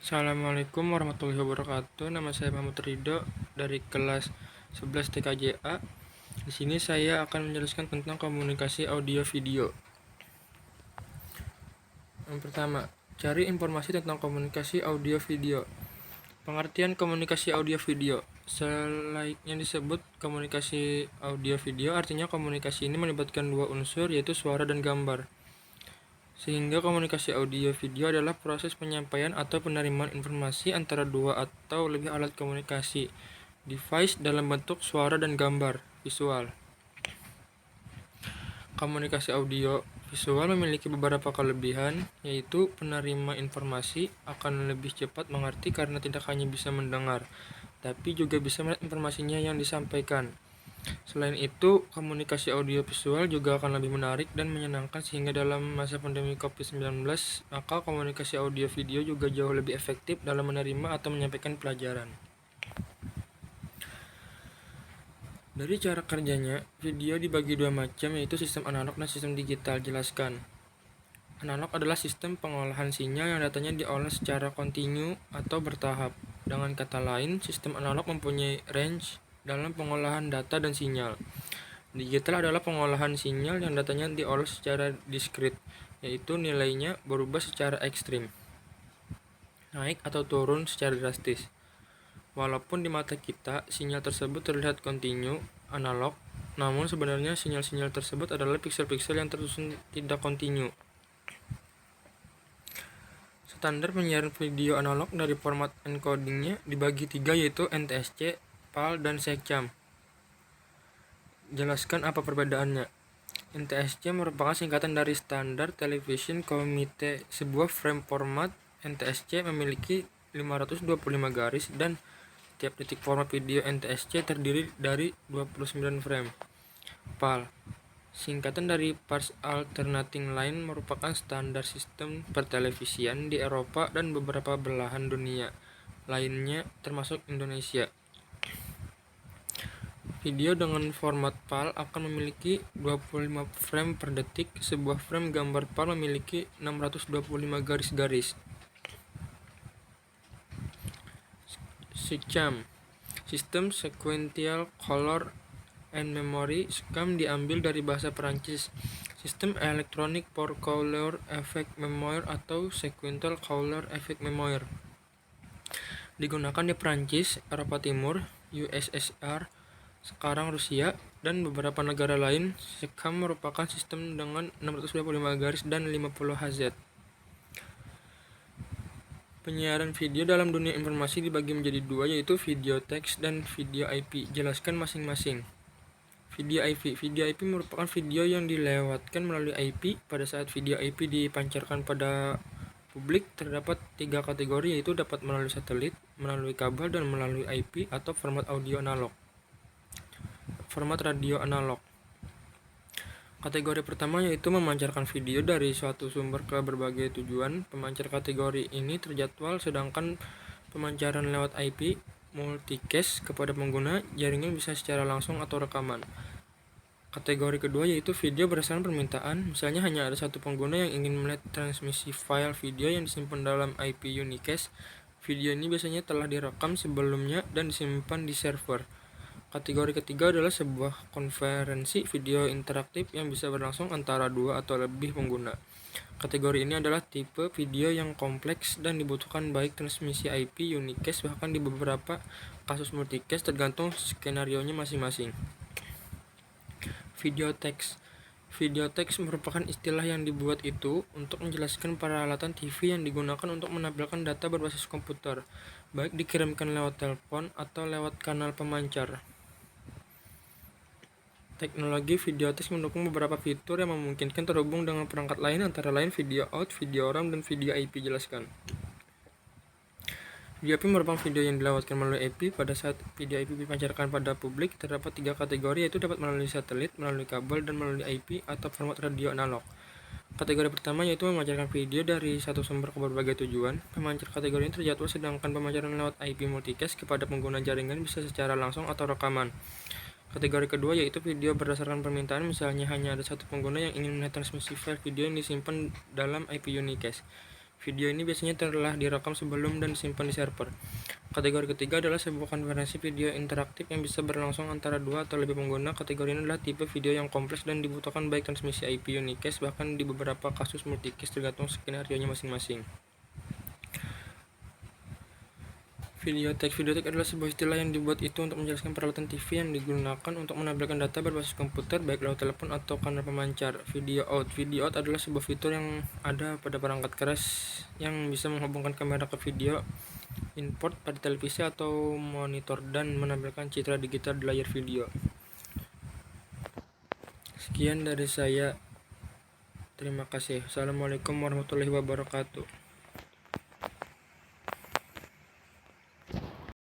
Assalamualaikum warahmatullahi wabarakatuh. Nama saya Muhammad Ridho dari kelas 11 TKJA. Di sini saya akan menjelaskan tentang komunikasi audio video. Yang pertama, cari informasi tentang komunikasi audio video. Pengertian komunikasi audio video. Selainnya disebut komunikasi audio video, artinya komunikasi ini melibatkan dua unsur, yaitu suara dan gambar. Sehingga komunikasi audio video adalah proses penyampaian atau penerimaan informasi antara dua atau lebih alat komunikasi device dalam bentuk suara dan gambar visual. Komunikasi audio visual memiliki beberapa kelebihan, yaitu penerima informasi akan lebih cepat mengerti karena tidak hanya bisa mendengar, tapi juga bisa melihat informasinya yang disampaikan. Selain itu, komunikasi audio visual juga akan lebih menarik dan menyenangkan sehingga dalam masa pandemi COVID-19, maka komunikasi audio video juga jauh lebih efektif dalam menerima atau menyampaikan pelajaran. Dari cara kerjanya, video dibagi dua macam, yaitu sistem analog dan sistem digital. Jelaskan. Analog adalah sistem pengolahan sinyal yang datanya diolah secara kontinu atau bertahap. Dengan kata lain, sistem analog mempunyai range dalam pengolahan data dan sinyal. Digital adalah pengolahan sinyal yang datanya diolah secara diskrit, yaitu nilainya berubah secara ekstrim, naik atau turun secara drastis. Walaupun di mata kita sinyal tersebut terlihat kontinu, analog, namun sebenarnya sinyal-sinyal tersebut adalah piksel-piksel yang tersusun tidak kontinu. Standar penyiaran video analog dari format encodingnya dibagi tiga, yaitu NTSC, PAL, dan SECAM. Jelaskan apa perbedaannya. NTSC merupakan singkatan dari Standard Television Committee. Sebuah frame format NTSC memiliki 525 garis dan tiap detik format video NTSC terdiri dari 29 frame. PAL, singkatan dari Parts Alternating Line, merupakan standar sistem pertelevisian di Eropa dan beberapa belahan dunia lainnya termasuk Indonesia. Video dengan format PAL akan memiliki 25 frame per detik. Sebuah frame gambar PAL memiliki 625 garis-garis. SECAM, Sistem Sequential Color and Memory. SECAM diambil dari bahasa Perancis, Sistem Electronic for Couleur Effect Memoir atau Sequential Couleur Effect Memoir. Digunakan di Perancis, Eropa Timur, USSR, sekarang Rusia, dan beberapa negara lain. SECAM merupakan sistem dengan 625 garis dan 50 Hz. Penyiaran video dalam dunia informasi dibagi menjadi dua, yaitu video teks dan video IP. Jelaskan masing-masing. Video IP. Video IP merupakan video yang dilewatkan melalui IP. Pada saat video IP dipancarkan pada publik, terdapat tiga kategori, yaitu dapat melalui satelit, melalui kabel, dan melalui IP atau format audio analog. Format radio analog. Kategori pertama yaitu memancarkan video dari suatu sumber ke berbagai tujuan. Pemancar kategori ini terjadwal, sedangkan pemancaran lewat IP multicast kepada pengguna jaringan bisa secara langsung atau rekaman. Kategori kedua yaitu video berdasarkan permintaan. Misalnya hanya ada satu pengguna yang ingin melihat transmisi file video yang disimpan dalam IP unicast. Video ini biasanya telah direkam sebelumnya dan disimpan di server. Kategori ketiga adalah sebuah konferensi video interaktif yang bisa berlangsung antara dua atau lebih pengguna. Kategori ini adalah tipe video yang kompleks dan dibutuhkan baik transmisi IP unicast bahkan di beberapa kasus multicast tergantung skenarionya masing-masing. Video teks. Video teks merupakan istilah yang dibuat itu untuk menjelaskan peralatan TV yang digunakan untuk menampilkan data berbasis komputer, baik dikirimkan lewat telepon atau lewat kanal pemancar. Teknologi video teks mendukung beberapa fitur yang memungkinkan terhubung dengan perangkat lain, antara lain video out, video RAM, dan video IP. Jelaskan. Video IP merupakan video yang dilewatkan melalui IP. Pada saat video IP dipancarkan pada publik, terdapat tiga kategori, yaitu dapat melalui satelit, melalui kabel, dan melalui IP atau format radio analog. Kategori pertama yaitu memancarkan video dari satu sumber ke berbagai tujuan. Pemancar kategori ini terjadwal, sedangkan pemancaran lewat IP multicast kepada pengguna jaringan bisa secara langsung atau rekaman. Kategori kedua yaitu video berdasarkan permintaan. Misalnya hanya ada satu pengguna yang ingin melihat transmisi file video yang disimpan dalam IP unicast. Video ini biasanya telah direkam sebelum dan disimpan di server. Kategori ketiga adalah sebuah konferensi video interaktif yang bisa berlangsung antara 2 atau lebih pengguna. Kategori ini adalah tipe video yang kompleks dan dibutuhkan baik transmisi IP unicast, bahkan di beberapa kasus multicast tergantung skenario-nya masing-masing. Video teks adalah sebuah istilah yang dibuat itu untuk menjelaskan peralatan TV yang digunakan untuk menampilkan data berbasis komputer, baik lewat telepon atau kanal pemancar. Video out adalah sebuah fitur yang ada pada perangkat keras yang bisa menghubungkan kamera ke video input pada televisi atau monitor dan menampilkan citra digital di layar video. Sekian dari saya. Terima kasih. Assalamualaikum warahmatullahi wabarakatuh.